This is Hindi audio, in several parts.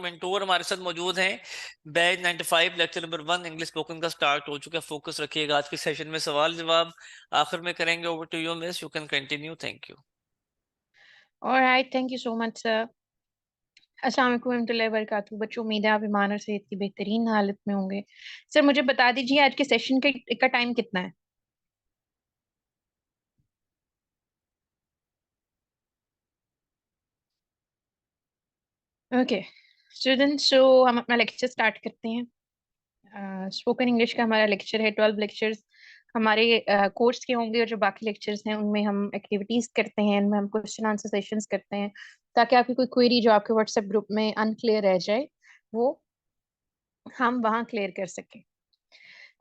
मेंटोर हमारे साथ मौजूद हैं। Batch 95 lecture number 1 English spoken का स्टार्ट हो चुका है। फोकस रखिएगा आज के सेशन में, सवाल जवाब आखिर में करेंगे। Over to you miss, you can continue. Thank you. Alright, thank you so much sir. अस्सलाम वालेकुम रहमतुल्लाहि व बरकातहू। बच्चों, उम्मीद है आप ईमान और सेहत की बेहतरीन हालत में होंगे। सर मुझे बता दीजिए आज के सेशन का टाइम कितना है? ओके स्टूडेंट्स, सो हम अपना लेक्चर स्टार्ट करते हैं। स्पोकन इंग्लिश का हमारा लेक्चर है। 12 लेक्चर्स हमारे कोर्स के होंगे और जो बाकी लेक्चर्स हैं उनमें हम एक्टिविटीज करते हैं, इनमें हम क्वेश्चन आंसर सेशंस करते हैं ताकि आपकी कोई क्वेरी जो आपके व्हाट्सएप ग्रुप में अनक्लियर रह जाए वो हम वहाँ क्लियर कर सकें।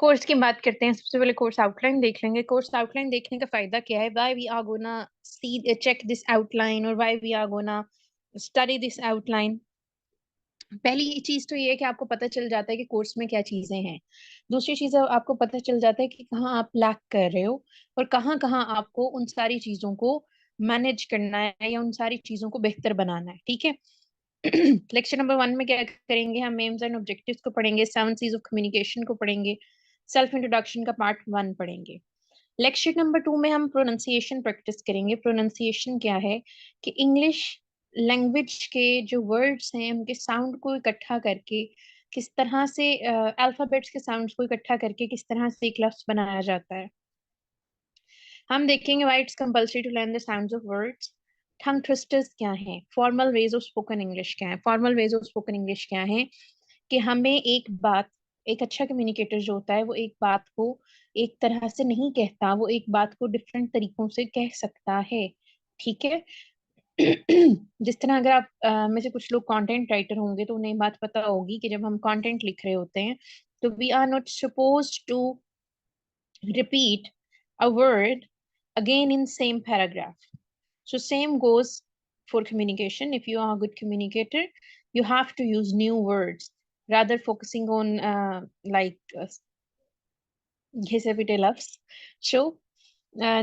कोर्स की बात करते हैं। सबसे पहले कोर्स आउटलाइन देख लेंगे। कोर्स आउटलाइन देखने का फायदा क्या है? Why we are gonna see check this outline और why we are gonna study this outline. पहली चीज तो ये है कि आपको पता चल जाता है कि कोर्स में क्या चीजें हैं। दूसरी चीज है आपको पता चल जाता है कि कहाँ आप लैक कर रहे हो और कहाँ कहाँ आपको उन सारी चीजों को मैनेज करना है या उन सारी चीजों को बेहतर बनाना है। ठीक है। लेक्चर नंबर 1 में क्या करेंगे? हम एम्स एंड ऑब्जेक्टिव्स को पढ़ेंगे, 7 C's ऑफ कम्युनिकेशन को पढ़ेंगे, सेल्फ इंट्रोडक्शन का पार्ट 1 पढ़ेंगे। लेक्चर नंबर 2 में हम प्रोनाउंसिएशन प्रैक्टिस करेंगे। प्रोनाउंसिएशन क्या है कि इंग्लिश लैंग्वेज के जो वर्ड्स हैं उनके साउंड को इकट्ठा करके किस तरह से अल्फाबेट्स के साउंड्स को इकट्ठा करके किस तरह से एक लफ्ज बनाया जाता है। हम देखेंगे why it's compulsory to learn the sounds of words. Tongue twisters क्या हैं? Formal ways of spoken English क्या है? Formal ways of spoken English क्या है कि हमें एक बात, एक अच्छा कम्युनिकेटर जो होता है वो एक बात को एक तरह से नहीं कहता, वो एक बात को डिफरेंट तरीकों से कह सकता है। ठीक है। जिस तरह अगर आप में से कुछ लोग कंटेंट राइटर होंगे तो उन्हें बात पता होगी कि जब हम कंटेंट लिख रहे होते हैं तो we are not supposed to repeat a word again in same paragraph. So same goes for communication. If you are a good communicator, you have to use new words rather focusing on घिसे पिटे लफ्ज. So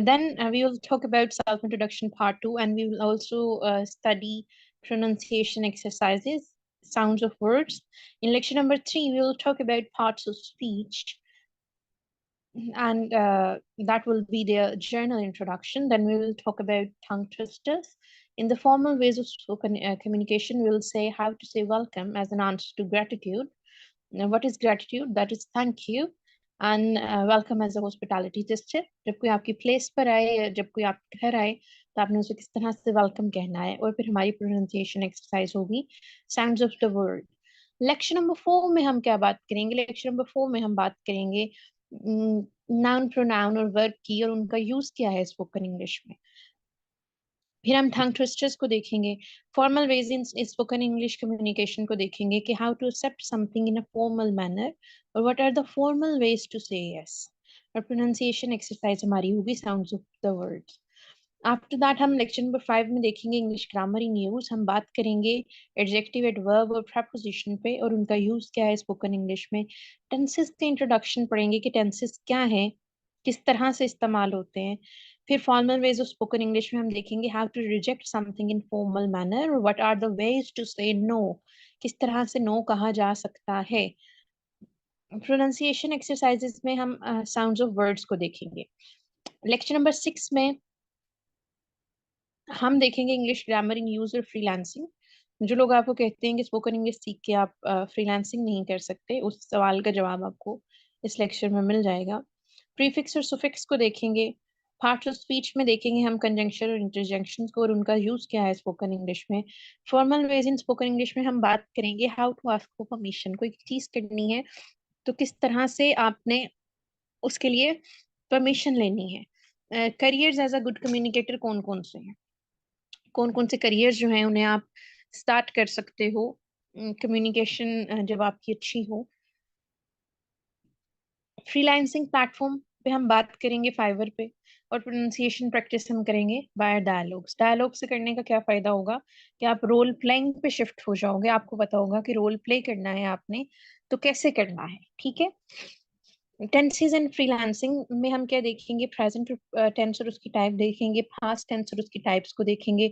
then we will talk about self-introduction part 2, and we will also study pronunciation exercises, sounds of words. In lecture number 3, we will talk about parts of speech, and that will be their journal introduction. Then we will talk about tongue twisters. In the formal ways of spoken communication, we will say how to say welcome as an answer to gratitude. Now, what is gratitude? That is thank you. And welcome as a hospitality gesture. जब कोई आपकी प्लेस पर आए या जब कोई आपके घर आए तो आपने उसे किस तरह से वेलकम कहना है। और फिर हमारी प्रोनाउंसिएशन एक्सरसाइज होगी, sounds of the word. Lecture number 4 में हम क्या बात करेंगे? लेक्चर नंबर 4 में हम बात करेंगे नाउन, प्रोनाउन और वर्ब की और उनका यूज क्या है स्पोकन इंग्लिश में। फिर हम टंग ट्विस्टर्स को देखेंगे, formal ways in spoken English communication को देखेंगे कि how to accept something in a formal manner और what are the formal ways to say yes. और प्रोनाउंसिएशन एक्सरसाइज हमारी होगी sounds of the words. After that हम लेक्चर नंबर 5 में देखेंगे इंग्लिश ग्रामर इन यूज। हम बात करेंगे एडजेक्टिव, एडवर्ब और प्रेपोजिशन पे और उनका यूज क्या है स्पोकन इंग्लिश में। टेंसेस के इंट्रोडक्शन पढ़ेंगे कि टेंसेस क्या है, किस तरह से इस्तेमाल होते हैं। फिर formal ways of spoken English में हम देखेंगे how to reject something in formal manner और what are the ways to say no, किस तरह से नो कहा जा सकता है। प्रोनाउंसिएशन एक्सरसाइजेस में हम साउंड्स ऑफ वर्ड्स को देखेंगे। लेक्चर नंबर 6 में हम देखेंगे इंग्लिश ग्रामर इन यूज और फ्रीलांसिंग। जो लोग आपको कहते हैं कि स्पोकन इंग्लिश सीख के आप फ्रीलांसिंग नहीं कर सकते, उस सवाल का जवाब आपको इस लेक्चर में मिल जाएगा। प्रीफिक्स और सुफिक्स को देखेंगे। पार्ट्स ऑफ स्पीच में देखेंगे हम कंजंक्शन और इंटरजेक्शन को और उनका यूज क्या है स्पोकन इंग्लिश में। Formal ways in spoken English में हम बात करेंगे how to ask for permission. कोई चीज करनी है तो किस तरह से आपने उसके लिए परमिशन लेनी है। Careers as a good communicator कौन कौन से हैं, कौन कौन से करियर जो हैं उन्हें आप स्टार्ट कर सकते हो कम्युनिकेशन जब आपकी अच्छी हो। फ्रीलांसिंग प्लेटफॉर्म पे हम बात करेंगे फाइवर पे, और प्रोनाउंसिएशन प्रैक्टिस हम करेंगे बाय डायलॉग्स। डायलॉग से करने का क्या फायदा होगा कि आप रोल प्लेइंग पे शिफ्ट हो जाओगे, आपको पता होगा कि रोल प्ले करना है आपने तो कैसे करना है। ठीक है। टेंसेस एंड फ्रीलांसिंग में हम क्या देखेंगे? प्रेजेंट टेंस और उसकी टाइप देखेंगे, पास्ट टेंस और उसकी टाइप्स को देखेंगे,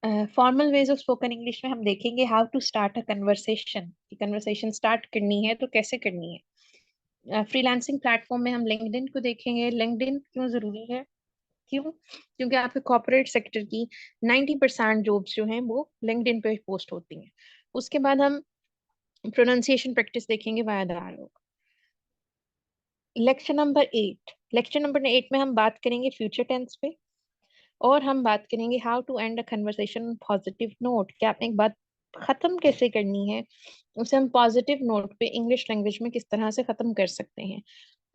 formal ways of spoken English में हम देखेंगे how to start a conversation, कि कन्वर्सेशन स्टार्ट करनी है तो कैसे करनी है। फ्रीलांसिंग प्लेटफॉर्म में हम लिंक्डइन को देखेंगे। लिंक्डइन क्यों जरूरी है? क्यों? क्योंकि आपके कॉर्पोरेट सेक्टर की 90% जॉब्स जो हैं वो लिंक्डइन पे पोस्ट होती हैं। उसके बाद हम प्रोनाउंसिएशन प्रैक्टिस देखेंगे वाया डायलॉग। लेक्चर नंबर 8 में हम बात करेंगे फ्यूचर टेंस पे, और हम बात करेंगे how to end a conversation positive note, कि आपने एक बात खत्म कैसे करनी है, उसे हम पॉजिटिव नोट पे इंग्लिश लैंग्वेज में किस तरह से खत्म कर सकते हैं।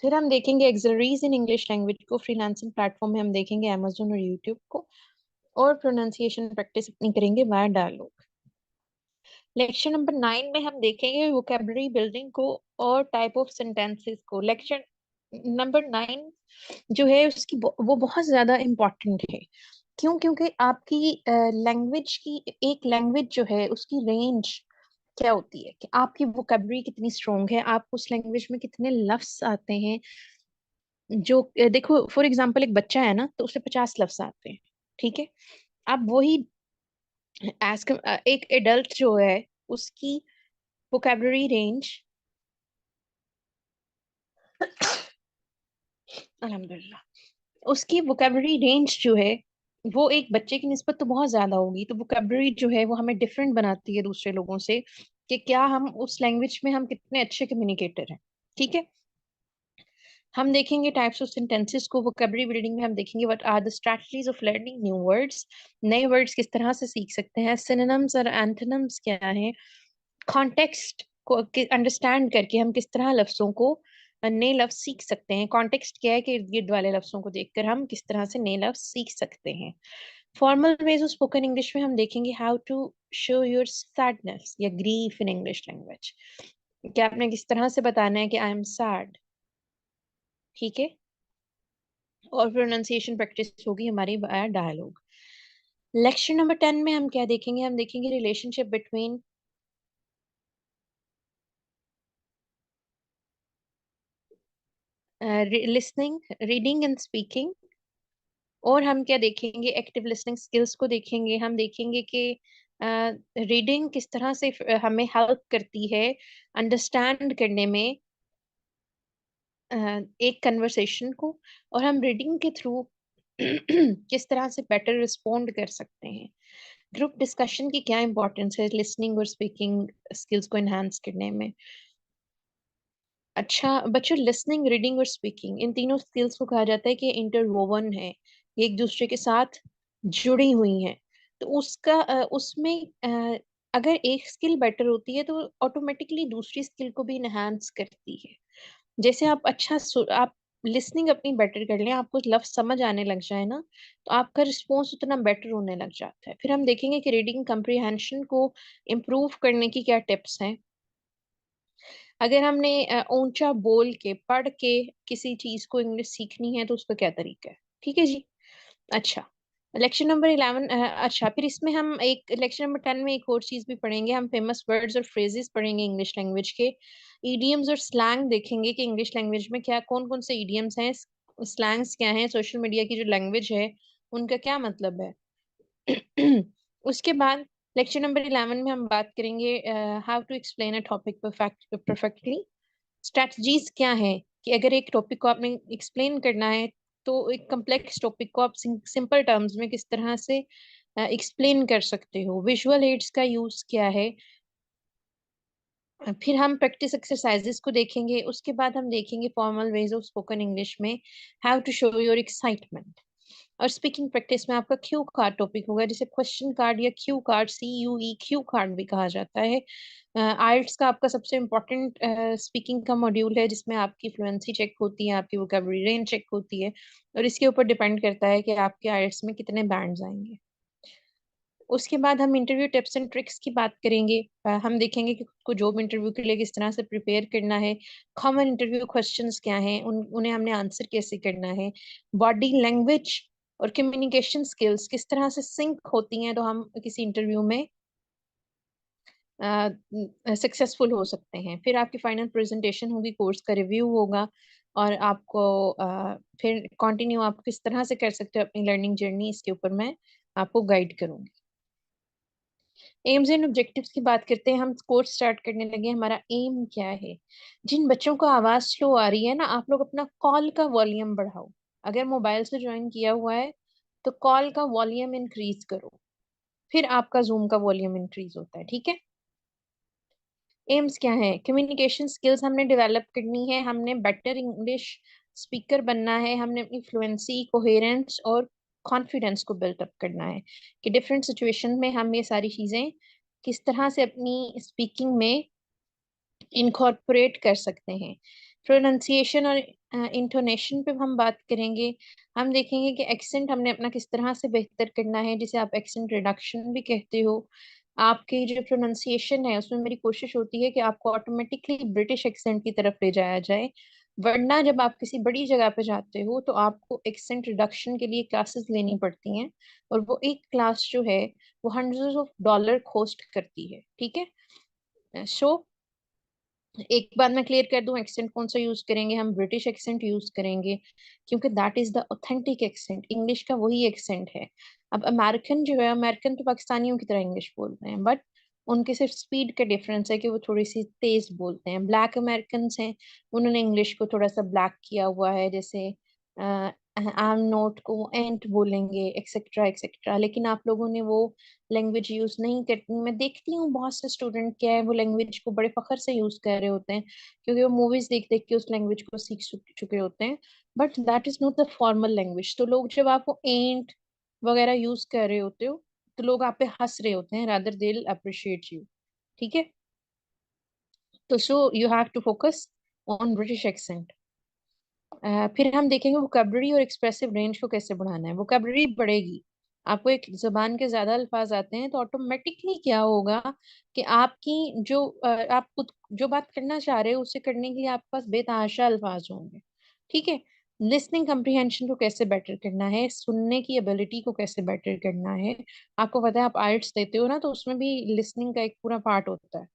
फिर हम देखेंगे एक्सलरीज इन इंग्लिश लैंग्वेज को। फ्रीलांसिंग प्लेटफॉर्म में हम देखेंगे अमेजोन और यूट्यूब को, और प्रोनाउंसिएशन प्रैक्टिस अपनी करेंगे वाया डायलॉग। लेक्चर नंबर 9 में हम देखेंगे वोकेबलरी बिल्डिंग को और टाइप ऑफ सेंटेंसेस को। लेक्चर नंबर 9 जो है उसकी वो बहुत ज्यादा इम्पोर्टेंट है। क्यों? क्योंकि आपकी लैंग्वेज की, एक लैंग्वेज जो है उसकी रेंज क्या होती है, कि आपकी वोकेबलरी कितनी स्ट्रोंग है, आप उस लैंग्वेज में कितने लफ्ज आते हैं। जो देखो फॉर एग्जांपल एक बच्चा है ना, तो उसे 50 लफ्ज आते हैं, ठीक है। अब वही एज एक एडल्ट जो है उसकी वोकेबलरी रेंज, अल्हम्दुलिल्लाह, उसकी वोकेबलरी रेंज जो है वो एक बच्चे की निस्बत तो बहुत ज्यादा होगी। तो वोकेबलरी जो है वो हमें डिफरेंट बनाती है दूसरे लोगों से, कि क्या हम उस लैंग्वेज में हम कितने अच्छे कम्युनिकेटर हैं, ठीक है। हम देखेंगे टाइप्स ऑफ सेंटेंसेस को। वोकेबलरी बिल्डिंग में हम देखेंगे what are the strategies of learning new words, नए वर्ड्स किस तरह से सीख सकते हैं। सिनोनिम्स और एंटोनिम्स क्या है। कॉन्टेक्स्ट को अंडरस्टैंड करके हम किस तरह लफ्जों को, नए लफ्ज सीख सकते हैं। कॉन्टेक्स्ट क्या है कि इर्द गिर्द वाले लफ्जों को देखकर हम किस तरह से नए लफ्ज सीख सकते हैं। Formal ways of spoken English में हम देखेंगे how to show your sadness या ग्रीफ इन इंग्लिश लैंग्वेज, कि आपने किस तरह से बताना है कि आई एम सैड, ठीक है। और प्रोनाउंसिएशन प्रैक्टिस होगी हमारी वाया डायलॉग। लेक्चर नंबर 10 में हम क्या देखेंगे? हम देखेंगे relationship between listening, reading and speaking. और हम क्या देखेंगे? एक्टिव लिसनिंग स्किल्स को देखेंगे। हम देखेंगे कि रीडिंग किस तरह से हमें हेल्प करती है अंडरस्टैंड करने में एक कन्वर्सेशन को, और हम रीडिंग के थ्रू किस तरह से बेटर रिस्पोंड कर सकते हैं। ग्रुप डिस्कशन की क्या इंपॉर्टेंस है लिसनिंग और स्पीकिंग स्किल्स को एनहांस करने में। अच्छा बच्चों, लिसनिंग, रीडिंग और स्पीकिंग, इन तीनों स्किल्स को कहा जाता है कि इंटरवोवन है, ये एक दूसरे के साथ जुड़ी हुई हैं। तो उसमें अगर एक स्किल बेटर होती है तो ऑटोमेटिकली दूसरी स्किल को भी इनहांस करती है। जैसे आप लिसनिंग अपनी बेटर कर लें, आपको लफ्ज समझ आने लग जाए ना, तो आपका रिस्पॉन्स उतना बेटर होने लग जाता है। फिर हम देखेंगे कि रीडिंग कम्प्रीहेंशन को इम्प्रूव करने की क्या टिप्स हैं। अगर हमने ऊंचा बोल के पढ़ के किसी चीज को इंग्लिश सीखनी है तो उसका क्या तरीका है, ठीक है जी। अच्छा, लेक्चर नंबर 11, अच्छा फिर इसमें हम एक लेक्चर नंबर 10 में एक और चीज भी पढ़ेंगे। हम फेमस वर्ड्स और फ्रेजेस पढ़ेंगे इंग्लिश लैंग्वेज के। ईडियम्स और स्लैंग देखेंगे कि इंग्लिश लैंग्वेज में क्या कौन कौन से ईडियम्स हैं, स्लैंग्स क्या हैं, सोशल मीडिया की जो लैंग्वेज है उनका क्या मतलब है। उसके बाद लेक्चर नंबर 11 में हम बात करेंगे how to explain a topic perfectly. Strategies क्या है, कि अगर एक टॉपिक को आपने एक्सप्लेन करना है तो एक कम्प्लेक्स टॉपिक को आप सिंपल टर्म्स में किस तरह से एक्सप्लेन कर सकते हो। विजुअल एड्स का यूज क्या है। फिर हम प्रैक्टिस एक्सरसाइजेस को देखेंगे। उसके बाद हम देखेंगे formal ways of spoken English में how to show your excitement. और स्पीकिंग प्रैक्टिस में आपका क्यू कार्ड टॉपिक होगा, जिसे क्वेश्चन कार्ड या cue card, CUE cue card भी कहा जाता है। आइल्स का आपका सबसे इम्पोर्टेंट स्पीकिंग का मॉड्यूल है, जिसमें आपकी फ्लुएंसी चेक होती है, आपकी वोकैबुलरी रेंज चेक होती है, और इसके ऊपर डिपेंड करता है कि आपके आइल्स में कितने बैंड्स आएंगे। उसके बाद हम इंटरव्यू टिप्स एंड ट्रिक्स की बात करेंगे। हम देखेंगे कि खुद को जॉब इंटरव्यू के लिए किस तरह से प्रिपेयर करना है। कॉमन इंटरव्यू क्वेश्चंस क्या हैं, उन्हें हमने आंसर कैसे करना है। बॉडी लैंग्वेज और कम्युनिकेशन स्किल्स किस तरह से सिंक होती हैं तो हम किसी इंटरव्यू में सक्सेसफुल हो सकते हैं। फिर आपकी फाइनल प्रेजेंटेशन होगी, कोर्स का रिव्यू होगा, और आपको फिर कंटिन्यू आप किस तरह से कर सकते हो अपनी लर्निंग जर्नी, इसके ऊपर मैं आपको गाइड करूंगी। एम्स एंड ऑब्जेक्टिव्स की बात करते हैं, हम कोर्स स्टार्ट करने लगे। हमारा एम क्या है? जिन बच्चों को आवाज स्लो आ रही है ना, आप लोग अपना कॉल का वॉल्यूम बढ़ाओ। अगर मोबाइल से ज्वाइन किया हुआ है तो कॉल का वॉल्यूम इंक्रीज करो, फिर आपका जूम का वॉल्यूम इंक्रीज होता है, ठीक है। एम्स क्या है? कम्युनिकेशन स्किल्स हमने डेवलप करनी है, हमने बेटर इंग्लिश स्पीकर बनना है, हमने अपनी फ्लुएंसी, कोहेरेंस और कॉन्फिडेंस को बिल्ट अप करना है कि डिफरेंट सिचुएशन में हम ये सारी चीजें किस तरह से अपनी स्पीकिंग में इनकॉर्पोरेट कर सकते हैं। प्रोनाउंसिएशन और इंटोनेशन पे हम बात करेंगे। हम देखेंगे कि एक्सेंट हमने अपना किस तरह से बेहतर करना है, जिसे आप एक्सेंट रिडक्शन भी कहते हो। आपकी जो प्रोनाउंसिएशन है उसमें मेरी कोशिश होती है कि आपको ऑटोमेटिकली ब्रिटिश एक्सेंट की तरफ ले जाया जाए, वरना जब आप किसी बड़ी जगह पे जाते हो तो आपको एक्सेंट रिडक्शन के लिए क्लासेस लेनी पड़ती हैं, और वो एक क्लास जो है वो हंड्रेड्स ऑफ डॉलर कॉस्ट करती है, ठीक है। सो एक बात मैं क्लियर कर दूं, एक्सेंट कौन सा यूज करेंगे? हम ब्रिटिश एक्सेंट यूज करेंगे, क्योंकि that is the authentic accent, English का वही एक्सेंट है। अब अमेरिकन जो है, अमेरिकन तो पाकिस्तानियों की तरह इंग्लिश बोलते हैं, बट उनके सिर्फ स्पीड का डिफरेंस है कि वो थोड़ी सी तेज बोलते हैं। ब्लैक अमेरिकन हैं, उन्होंने इंग्लिश को थोड़ा सा ब्लैक किया हुआ है, जैसे आई एम नॉट को एंट बोलेंगे, एक्सेट्रा एक्सेट्रा। लेकिन आप लोगों ने वो लैंग्वेज यूज नहीं करती। मैं देखती हूँ बहुत से स्टूडेंट क्या है, वो लैंग्वेज को बड़े फखर से यूज कर रहे होते हैं, क्योंकि वो मूवीज देख देख के उस लैंग्वेज को सीख चुके होते हैं। But that is not the formal language. तो लोग जब आपको एंट वगैरह यूज कर रहे होते हो तो लोग आप पे हंस रहे होते हैं, रादर दे अप्रिशिएट यू, ठीक है। तो so you have to focus on British accent. फिर हम देखेंगे वोकैबुलरी और एक्सप्रेसिव रेंज को कैसे बढ़ाना है। वोकैबुलरी बढ़ेगी, आपको एक जबान के ज्यादा अल्फाज आते हैं तो ऑटोमेटिकली क्या होगा कि आपकी जो आप खुद जो बात करना चाह रहे हो उसे करने के लिए आपके पास बेतहाशा अल्फाज होंगे, ठीक है। लिसनिंग कम्प्रीहेंशन को कैसे बेटर करना है, सुनने की एबिलिटी को कैसे बेटर करना है। आपको पता है आप आइल्स देते हो ना, तो उसमें भी लिसनिंग का एक पूरा पार्ट होता है।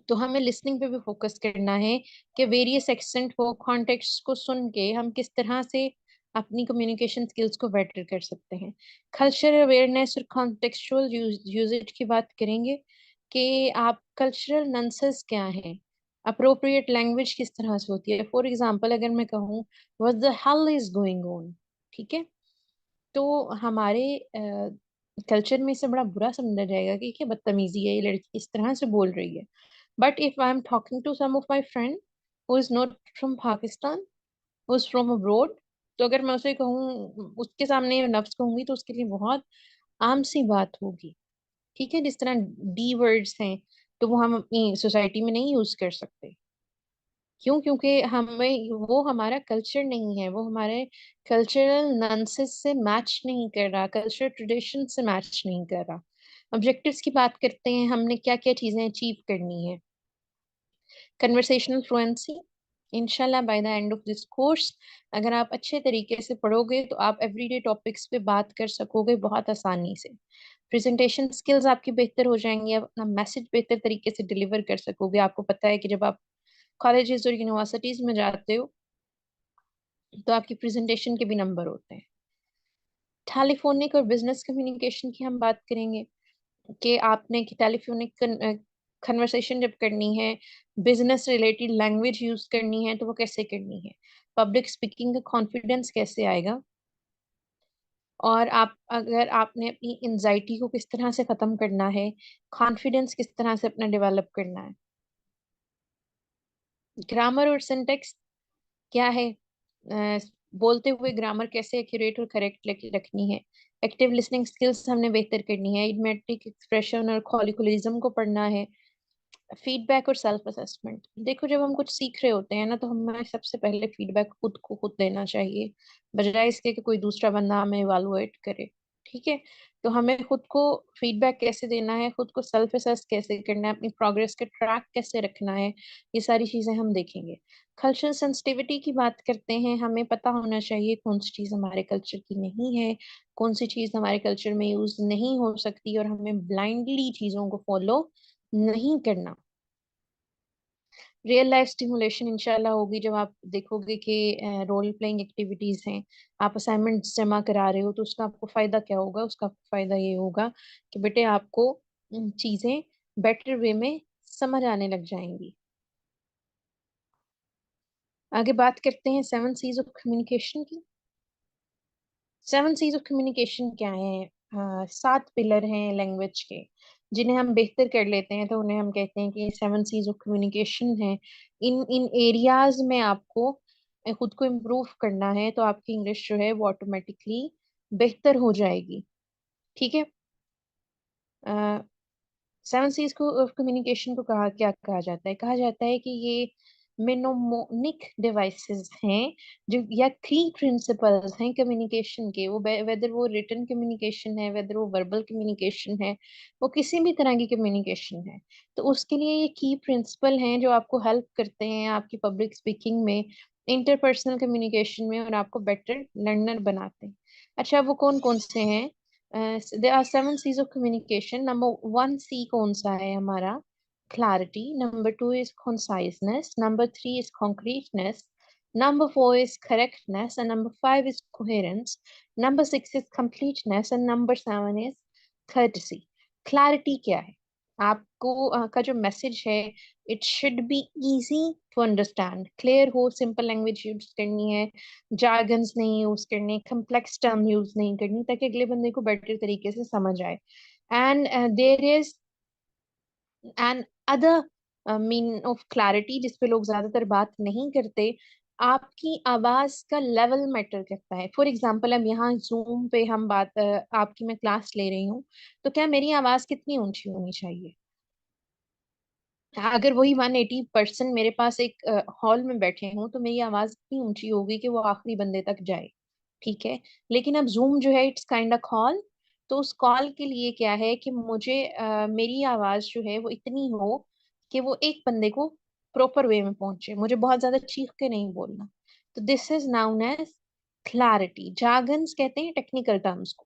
तो हमें लिसनिंग पे भी फोकस करना है कि वेरियस एक्सेंट को, कॉन्टेक्स्ट को सुन के हम किस तरह से अपनी कम्युनिकेशन स्किल्स को बेटर कर सकते हैं। कल्चर अवेयरनेस और कॉन्टेक्चुअल यूजेज की बात करेंगे कि आप कल्चरल नंसेस क्या है, अप्रोप्रिएट लैंग्वेज किस तरह से होती है। फॉर एग्जांपल अगर मैं कहूँ what the hell is going on, ठीक है, तो हमारे कल्चर में इसे बड़ा बुरा समझा जाएगा कि क्या बदतमीजी है, ये लड़की इस तरह से बोल रही है। But if I am talking to some of my friend who is not from Pakistan, who is from abroad, तो अगर मैं उसे कहूँ, उसके सामने ये लफ्ज कहूंगी तो उसके लिए बहुत आम सी बात होगी, ठीक है। जिस तरह डी वर्ड्स हैं तो वो हम अपनी सोसाइटी में नहीं यूज कर सकते। क्यों? क्योंकि हमें वो हमारा कल्चर नहीं है, वो हमारे कल्चरल नॉनसेंस से मैच नहीं कर रहा, कल्चरल ट्रेडिशन से मैच नहीं कर रहा। ऑब्जेक्टिव्स की बात करते हैं, हमने क्या क्या चीजें अचीव करनी है। कन्वर्सेशनल फ्लुएंसी, इंशाल्लाह by the end of this course अगर आप अच्छे तरीके से पढ़ोगे तो आप एवरीडे टॉपिक्स पे बात कर सकोगे बहुत आसानी से। प्रेजेंटेशन स्किल्स आपकी बेहतर हो जाएंगी, आप अपना मैसेज बेहतर तरीके से डिलीवर कर सकोगे। आपको पता है कि जब आप कॉलेजेस और यूनिवर्सिटीज में जाते हो तो आपकी प्रेजेंटेशन के भी नंबर होते हैं। टेलीफोनिक और बिजनेस कम्युनिकेशन की हम बात करेंगे कि आपने कि टेलीफोनिक कन्वर्सेशन जब करनी है, बिजनेस रिलेटेड लैंग्वेज यूज करनी है तो वो कैसे करनी है। पब्लिक स्पीकिंग का कॉन्फिडेंस कैसे आएगा, और आप अगर आपने अपनी एंजाइटी को किस तरह से खत्म करना है, कॉन्फिडेंस किस तरह से अपना डेवलप करना है। ग्रामर और सिंटेक्स क्या है, बोलते हुए ग्रामर कैसे एक्यूरेट और करेक्ट रखनी है। एक्टिव लिसनिंग स्किल्स हमने बेहतर करनी है, इडियोमेटिक एक्सप्रेशन और कॉलिकुलिज्म को पढ़ना है। फीडबैक और सेल्फ असेसमेंट, देखो जब हम कुछ सीख रहे होते हैं ना तो हमें सबसे पहले फीडबैक खुद को खुद देना चाहिए, बजाय इसके कि कोई दूसरा बंदा हमें इवालुएट करे, ठीक है। तो हमें खुद को फीडबैक कैसे देना है, खुद को सेल्फ असेस कैसे करना है, अपनी प्रोग्रेस का ट्रैक कैसे रखना है, ये सारी चीजें हम देखेंगे। कल्चरल सेंसिटिविटी की बात करते हैं, हमें पता होना चाहिए कौन सी चीज हमारे कल्चर की नहीं है, कौन सी चीज हमारे कल्चर में यूज नहीं हो सकती, और हमें ब्लाइंडली चीजों को फॉलो नहीं करना। रियल लाइफ स्टिमुलेशन इंशाल्लाह होगी जब आप देखोगे कि रोल प्लेइंग एक्टिविटीज हैं, आप असाइनमेंट्स जमा करा रहे हो, तो उसका आपको फायदा क्या होगा? उसका आपको फायदा ये होगा कि बेटे आपको चीजें बेटर वे में समझ आने लग जाएंगी। आगे बात करते हैं 7 C's ऑफ कम्युनिकेशन की। 7 C's ऑफ कम्युनिकेशन क्या है? 7 पिलर हैं लैंग्वेज के, जिन्हें हम बेहतर कर लेते हैं तो उन्हें हम कहते हैं कि 7 C's ऑफ कम्युनिकेशन है। इन इन एरियाज में आपको खुद को इम्प्रूव करना है, तो आपकी इंग्लिश जो है वो ऑटोमेटिकली बेहतर हो जाएगी। ठीक है। 7 C's को ऑफ कम्युनिकेशन को कहा क्या कहा जाता है? कहा जाता है कि ये मेनोमोनिक डिवाइसेस हैं, जो या की प्रिंसिपल्स हैं कम्युनिकेशन के। वो वेदर वो रिटन कम्युनिकेशन है, वेदर वो वर्बल कम्युनिकेशन है, वो किसी भी तरह की कम्युनिकेशन है, तो उसके लिए ये की प्रिंसिपल हैं जो आपको हेल्प करते हैं आपकी पब्लिक स्पीकिंग में, इंटरपर्सनल कम्युनिकेशन में, और आपको बेटर लर्नर बनाते हैं। अच्छा, वो कौन कौन से हैं? there are 7 C's of communication. Number 1 C कौन सा है हमारा? Clarity. Number 2 is conciseness. Number 3 is concreteness. Number 4 is correctness. And number 5 is coherence. Number 6 is completeness. And number 7 is courtesy. Clarity क्या है? आपको का जो मैसेज है, it should be easy to understand, clear हो, सिंपल लैंग्वेज यूज करनी है, जार्गन्स नहीं यूज करने, कम्प्लेक्स टर्म यूज नहीं करनी, ताकि अगले बंदे को बेटर तरीके से समझ आए। And there is an other mean of clarity जिस पे लोग ज्यादातर बात नहीं करते। आपकी आवाज का लेवल मैटर करता है। फॉर एग्जाम्पल, अब यहाँ जूम पे हम बात आपकी मैं क्लास ले रही हूँ, तो क्या मेरी आवाज कितनी ऊंची होनी चाहिए? अगर वही 180% मेरे पास एक हॉल में बैठे हों, तो मेरी आवाज इतनी ऊंची होगी कि वो आखिरी बंदे तक जाए। ठीक है। लेकिन अब जूम जो है, इट्स काइंड ऑफ कॉल, तो उस कॉल के लिए क्या है कि मुझे मेरी आवाज जो है वो इतनी हो कि वो एक बंदे को प्रॉपर वे में पहुंचे, मुझे बहुत ज्यादा चीख के नहीं बोलना। तो this is known as clarity. Jargons कहते हैं टेक्निकल टर्म्स को।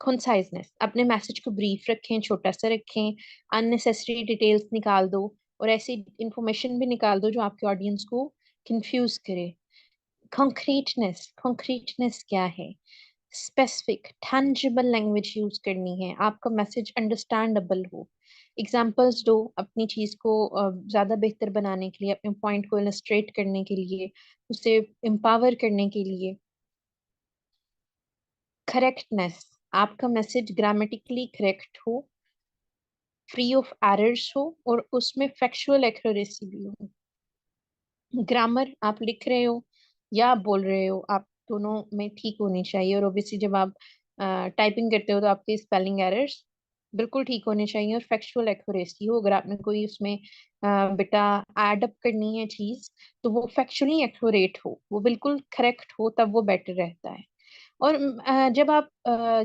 कंसाइजनेस, अपने मैसेज को ब्रीफ रखें, छोटा सा रखें, अननेसेसरी डिटेल्स निकाल दो, और ऐसी इंफॉर्मेशन भी निकाल दो जो आपके ऑडियंस को कंफ्यूज करे। कॉन्क्रीटनेस, कॉन्क्रीटनेस क्या है? स्पेसिफिक टैंजिबल लैंग्वेज यूज करनी है, आपका मैसेज अंडरस्टैंडेबल हो। एग्जाम्पल्स दो अपनी चीज को ज्यादा बेहतर बनाने के लिए, अपने पॉइंट को इलस्ट्रेट करने के लिए, उसे एम्पावर करने के लिए। करेक्टनेस, आपका मैसेज ग्रामेटिकली करेक्ट हो, फ्री ऑफ एरर्स हो, और उसमें फैक्चुअल एक्यूरेसी भी हो। ग्रामर, आप लिख रहे हो या आप बोल रहे हो, आप दोनों में ठीक होनी चाहिए। और ओबियसली जब आप टाइपिंग करते हो तो आपके स्पेलिंग एरर्स बिल्कुल ठीक होने चाहिए, और फैक्चुअल एक्यूरेसी हो। अगर आपने कोई उसमें बेटा एड अप करनी है चीज, तो वो फैक्चुअली एक्यूरेट हो, वो बिल्कुल करेक्ट हो, तब वो बेटर रहता है। और जब आप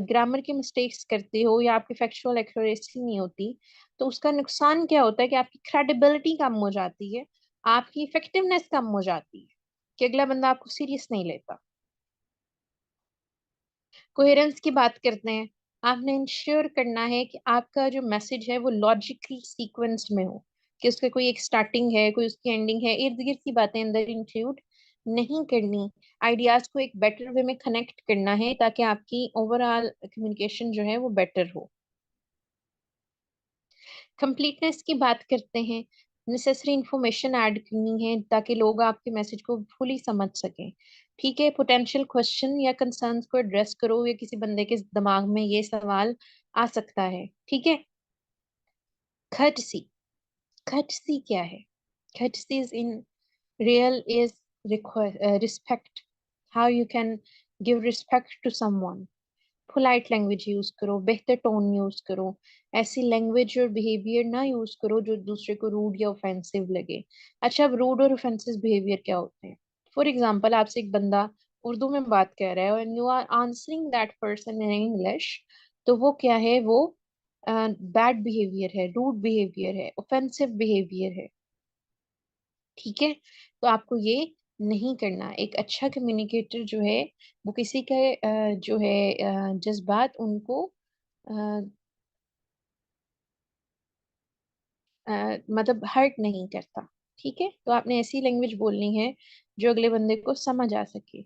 ग्रामर की मिस्टेक्स करते हो या आपकी फैक्चुअल एक्यूरेसी नहीं होती, तो उसका नुकसान क्या होता है कि आपकी क्रेडिबिलिटी कम हो जाती है, आपकी इफेक्टिवनेस कम हो जाती है, कि अगला बंदा आपको सीरियस नहीं लेता। कोहेरेंस की बात करते हैं। आपने इंश्योर करना है कि आपका जो मैसेज है वो लॉजिकली सीक्वेंस में हो, कि उसका कोई एक स्टार्टिंग है, कोई उसकी एंडिंग है, इर्द गिर्द की बातें अंदर इंक्लूड नहीं करनी। आइडियाज को एक बेटर वे में कनेक्ट करना है, ताकि आपकी ओवरऑल कम्युनिकेशन जो है वो बेटर हो। कंप्लीटनेस की बात करते हैं। नेसेसरी इंफॉर्मेशन ऐड करनी है ताकि लोग आपके मैसेज को फुली समझ सकें। ठीक है। पोटेंशियल क्वेश्चन या कंसर्न्स को एड्रेस करो, या किसी बंदे के दिमाग में ये सवाल आ सकता है। ठीक है। courtesy, courtesy क्या है? courtesy is in real is respect, how you can give respect to someone। Polite language use करो, बेहतर टोन यूज करो, ऐसी लैंग्वेज और बिहेवियर ना यूज करो जो दूसरे को रूड या ऑफेंसिव लगे। अच्छा, अब रूड और ऑफेंसिव बिहेवियर क्या होते हैं? फॉर एग्जाम्पल, आपसे एक बंदा उर्दू में बात कर रहा है और you are answering that person in English, तो वो क्या है? वो बैड बिहेवियर है, रूड बिहेवियर है, ऑफेंसिव बिहेवियर है। ठीक है। तो आपको ये नहीं करना। एक अच्छा कम्युनिकेटर जो है वो किसी के जो है जज्बात उनको मतलब हर्ट नहीं करता। ठीक है, तो आपने ऐसी लैंग्वेज बोलनी है जो अगले बंदे को समझ आ सके।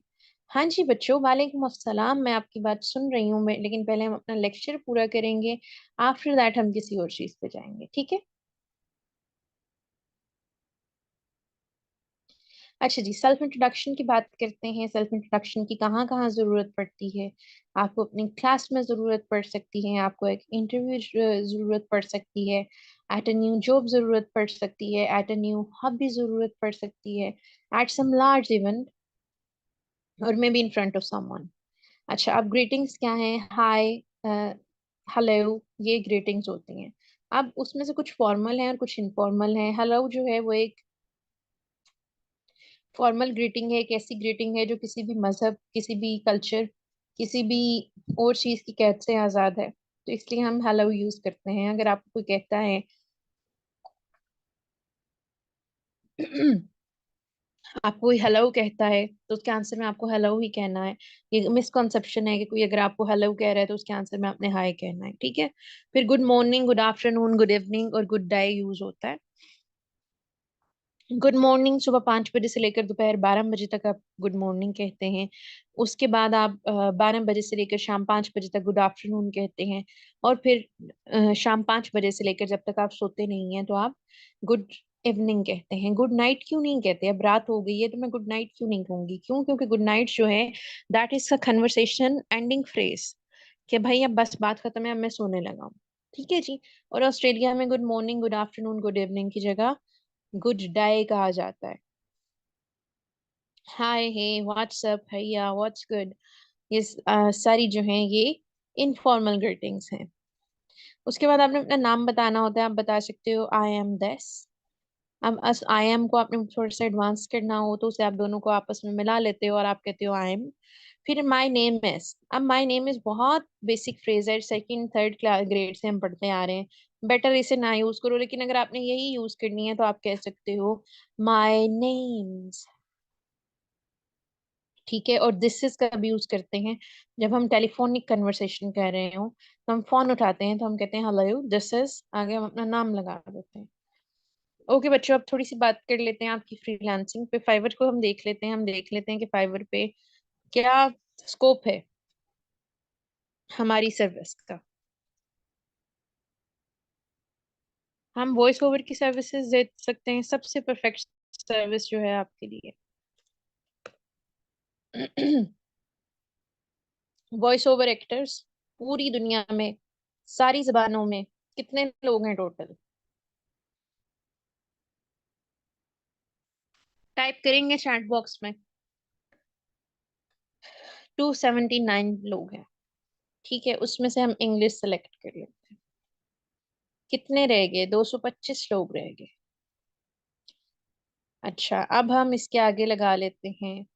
हाँ जी बच्चों, वालेकुम अस्सलाम, मैं आपकी बात सुन रही हूँ। मैं लेकिन पहले हम अपना लेक्चर पूरा करेंगे, आफ्टर दैट हम किसी और चीज पे जाएंगे, ठीक है। अच्छा जी, सेल्फ इंट्रोडक्शन की बात करते हैं। सेल्फ इंट्रोडक्शन की कहाँ कहाँ जरूरत पड़ती है? आपको अपनी क्लास में जरूरत पड़ सकती है, आपको एक इंटरव्यू जरूरत पड़ सकती है, एट अ न्यू जॉब जरूरत पड़ सकती है, एट अ न्यू हॉबी जरूरत पड़ सकती है, एट सम लार्ज इवेंट और may be in front of someone. अच्छा, अब ग्रीटिंग्स क्या है? हाय, हेलो, ये ग्रीटिंग्स होती हैं। अब उसमें से कुछ फॉर्मल है और कुछ इनफॉर्मल है। हेलो जो है वो एक फॉर्मल ग्रीटिंग है, एक ऐसी ग्रीटिंग है जो किसी भी मजहब, किसी भी कल्चर, किसी भी और चीज की कैद से आजाद है, तो इसलिए हम हेलो यूज करते हैं। अगर आपको कोई कहता है आपको कोई हेलो कहता है तो उसके आंसर में आपको हेलो ही कहना है। ये मिसकॉन्सेप्शन है कि कोई अगर आपको हेलो कह रहा है तो उसके आंसर में आपने हाय कहना है, ठीक है। फिर good morning, good afternoon, good evening और गुड डे यूज होता है। गुड मॉर्निंग सुबह 5 बजे से लेकर दोपहर 12 बजे तक आप गुड मॉर्निंग कहते हैं। उसके बाद आप 12 बजे से लेकर शाम 5 बजे तक गुड आफ्टरनून कहते हैं। और फिर शाम 5 बजे से लेकर जब तक आप सोते नहीं हैं तो आप गुड इवनिंग कहते हैं। गुड नाइट क्यों नहीं कहते? अब रात हो गई है तो मैं गुड नाइट क्यों नहीं कहूंगी? क्यों? क्योंकि गुड नाइट जो है that is a conversation ending phrase, कि भाई अब बस बात खत्म है, अब मैं सोने लगा हूँ। ठीक है जी। और ऑस्ट्रेलिया में good morning, good afternoon, good evening की जगह गुड डे कहा जाता है। हाय, हे, व्हाट्सअप, भैया, व्हाट्स गुड, ये सारी जो हैं ये इनफॉर्मल ग्रीटिंग्स हैं। उसके बाद आपने अपना नाम बताना होता है। आप बता सकते हो आई एम दिस। अब आई एम को आपने थोड़ा सा एडवांस करना हो तो उसे आप दोनों को आपस में मिला लेते हो और आप कहते हो आई एम। फिर माई नेम इज। अब माई नेम इज बहुत बेसिक फ्रेज है, सेकंड थर्ड क्लास ग्रेड से हम पढ़ते आ रहे हैं, बेटर इसे ना यूज करो। लेकिन अगर आपने यही यूज करनी है तो आप कह सकते हो माई नेम्स। ठीक है। और दिस इज का भी यूज करते हैं जब हम टेलीफोनिक कन्वर्सेशन कर रहे हो, तो हम फोन उठाते हैं तो हम कहते हैं हेलो दिस इज, आगे हम अपना नाम लगा देते हैं। ओके बच्चों, अब थोड़ी सी बात कर लेते हैं आपकी फ्रीलांसिंग पे। फाइवर को हम देख लेते हैं। हम देख लेते हैं कि फाइवर पे क्या स्कोप है हमारी सर्विस का। हम वॉइस ओवर की सर्विसेज दे सकते हैं, सबसे परफेक्ट सर्विस जो है आपके लिए। वॉइस ओवर एक्टर्स पूरी दुनिया में, सारी जबानों में कितने लोग हैं टोटल? टाइप करेंगे चैट बॉक्स में। 279 लोग हैं। ठीक है, उसमें से हम इंग्लिश सेलेक्ट कर लेते हैं। कितने रह गए? 225 लोग रह गए। अच्छा, अब हम इसके आगे लगा लेते हैं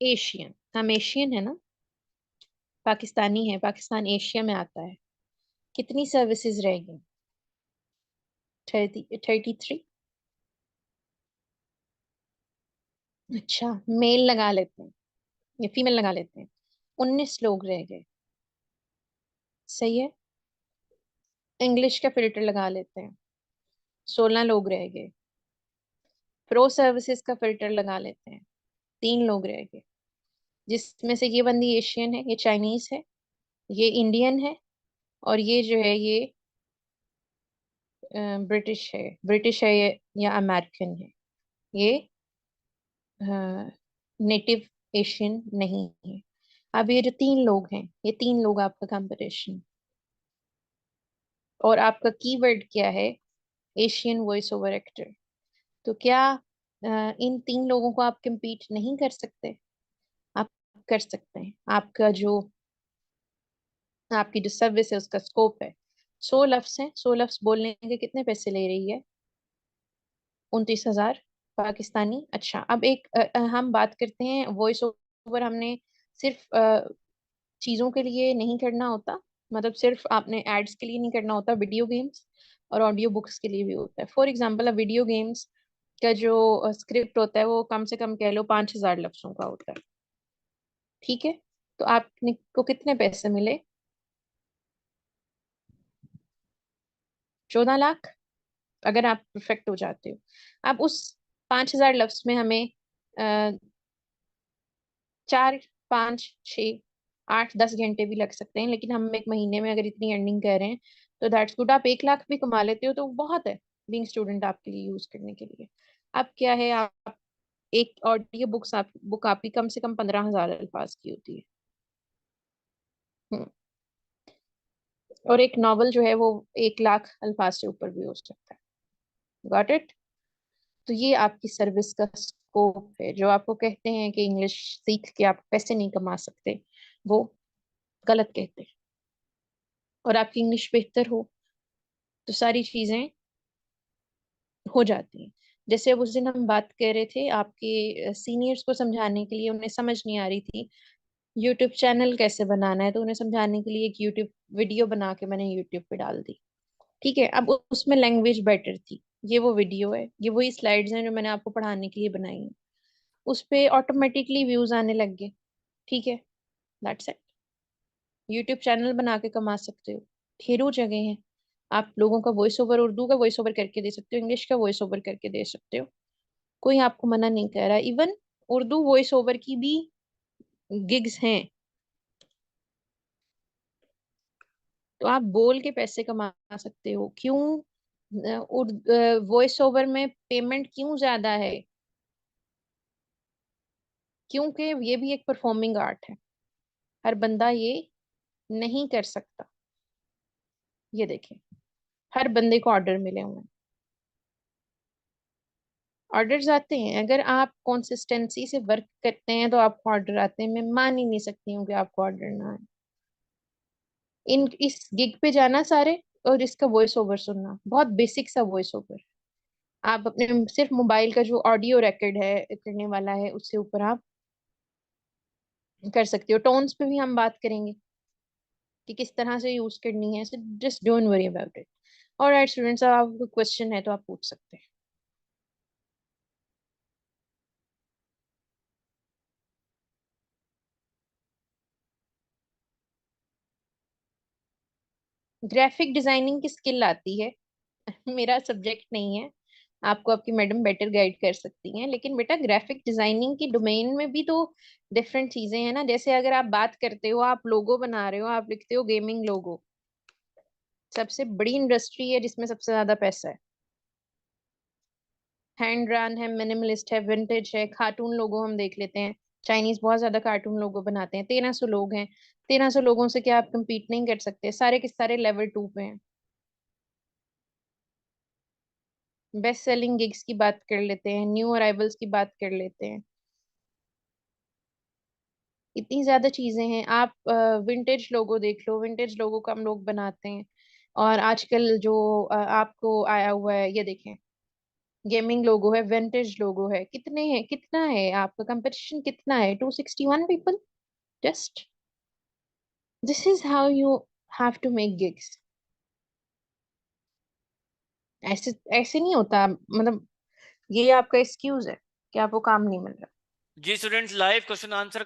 एशियन। हम एशियन है ना, पाकिस्तानी है, पाकिस्तान एशिया में आता है। कितनी सर्विसेज रह गई? 33। अच्छा, मेल लगा लेते हैं या फीमेल लगा लेते हैं। 19 लोग रह गए। सही है। इंग्लिश का फिल्टर लगा लेते हैं। 16 लोग रह गए। प्रो सर्विसेज का फिल्टर लगा लेते हैं। 3 लोग रह गए, जिसमें से ये बंदी एशियन है, ये चाइनीज है, ये इंडियन है और ये जो है ये ब्रिटिश है। ब्रिटिश है ये या अमेरिकन है। ये नेटिव एशियन नहीं है। अब ये जो 3 लोग हैं, ये 3 लोग आपका कंपटीशन। और आपका कीवर्ड क्या है? Asian voice over actor. तो क्या इन 3 लोगों को आप compete नहीं कर सकते? आप कर सकते हैं। आपकी जो सर्विस है उसका स्कोप है। 100 लफ्ज हैं। 100 लफ्ज बोलने के कितने पैसे ले रही है? 29,000 पाकिस्तानी। अच्छा, अब एक हम बात करते हैं वॉइस ओवर। हमने सिर्फ चीजों के लिए नहीं करना होता, मतलब सिर्फ आपने एड्स के लिए नहीं करना होता, वीडियो गेम्स और ऑडियो बुक्स के लिए भी होता है। फॉर एग्जाम्पल, वीडियो गेम्स का जो स्क्रिप्ट होता है वो कम से कम कह लो 5,000 लफ्जों का होता है। ठीक है, तो आपने को कितने पैसे मिले? 14 लाख, अगर आप परफेक्ट हो जाते हो। आप उस 5,000 लफ्ज में हमें 4, 5, 6, 8, 10 घंटे भी लग सकते हैं, लेकिन हम एक महीने में अगर इतनी अर्निंग कर रहे हैं तो दैट्स गुड। आप 1 लाख भी कमा लेते हो तो बहुत है बीइंग स्टूडेंट आपके लिए यूज करने के लिए। अब क्या है, आप एक ऑडियो बुक आपकी कम से कम 15,000 अल्फाज की होती है। हम्म। और एक नॉवल जो है वो 1 लाख अल्फाज से ऊपर भी हो सकता है। Got it? तो ये आपकी सर्विस का स्कोप है। जो आपको कहते हैं कि इंग्लिश सीख के आप पैसे नहीं कमा सकते, वो गलत कहते हैं। और आपकी इंग्लिश बेहतर हो तो सारी चीजें हो जाती हैं। जैसे अब उस दिन हम बात कर रहे थे, आपके सीनियर्स को समझाने के लिए उन्हें समझ नहीं आ रही थी यूट्यूब चैनल कैसे बनाना है, तो उन्हें समझाने के लिए एक यूट्यूब वीडियो बना के मैंने यूट्यूब पे डाल दी। ठीक है, अब उसमें लैंग्वेज बेटर थी। ये वो वीडियो है, ये वही स्लाइड्स हैं जो मैंने आपको पढ़ाने के लिए बनाई है। उस पे ऑटोमेटिकली व्यूज आने लग गए। ठीक है, दैट्स इट। यूट्यूब चैनल बना के कमा सकते हो, ढेरों जगह हैं। आप लोगों का वॉइस ओवर, उर्दू का वॉइस ओवर करके दे सकते हो, इंग्लिश का वॉइस ओवर करके दे सकते हो। कोई आपको मना नहीं कर रहा। इवन उर्दू वॉइस ओवर की भी गिग्स हैं, तो आप बोल के पैसे कमा सकते हो। क्यों वॉइस ओवर में पेमेंट क्यों ज्यादा है? क्योंकि ये भी एक परफॉर्मिंग आर्ट है, हर बंदा ये नहीं कर सकता। ये देखें, हर बंदे को ऑर्डर मिले हुए हैं, ऑर्डर्स आते हैं। अगर आप कंसिस्टेंसी से वर्क करते हैं तो आपको ऑर्डर आते हैं। मैं मान ही नहीं सकती हूँ कि आपको ऑर्डर ना आए। इन इस गिग पे जाना सारे, और इसका वॉइस ओवर सुनना, बहुत बेसिक सा वॉइस ओवर। आप अपने सिर्फ मोबाइल का जो ऑडियो रिकॉर्ड है करने वाला है उससे ऊपर आप कर सकते हो। टोन्स पे भी हम बात करेंगे कि किस तरह से यूज करनी है। Just don't worry about it. Alright students, अब आपको क्वेश्चन है तो आप पूछ सकते हैं। ग्राफिक डिजाइनिंग की स्किल आती है। मेरा सब्जेक्ट नहीं है, आपको आपकी मैडम बेटर गाइड कर सकती हैं। लेकिन बेटा, ग्राफिक डिजाइनिंग की डोमेन में भी तो डिफरेंट चीजें हैं ना। जैसे अगर आप बात करते हो, आप लोगो बना रहे हो, आप लिखते हो गेमिंग लोगो, सबसे बड़ी इंडस्ट्री है जिसमें सबसे ज्यादा पैसा है। हैंड रन है, मिनिमलिस्ट है, विंटेज है, कार्टून लोगो हम देख लेते हैं। चाइनीज बहुत ज्यादा कार्टून लोगो बनाते हैं। 1300 लोग हैं, 1300 लोगों से क्या आप compete नहीं कर सकते? सारे के सारे लेवल 2 पे हैं। बेस्ट सेलिंग गिग्स की बात कर लेते हैं, न्यू अराइवल्स की बात कर लेते हैं। इतनी ज्यादा चीजें हैं। आप विंटेज लोगो देख लो, विंटेज लोगो का हम लोग बनाते हैं। और आजकल जो आपको आया हुआ है, ये देखें, गेमिंग लोगो है, विंटेज लोगो है। कितने हैं, कितना है आपका कंपटीशन, कितना है? 261 people just. This is how you have to make gigs. ऐसे ऐसे नहीं होता, मतलब ये आपका एक्सक्यूज है कि आपको काम नहीं मिल रहा। जी स्टूडेंट्स, लाइव क्वेश्चन आंसर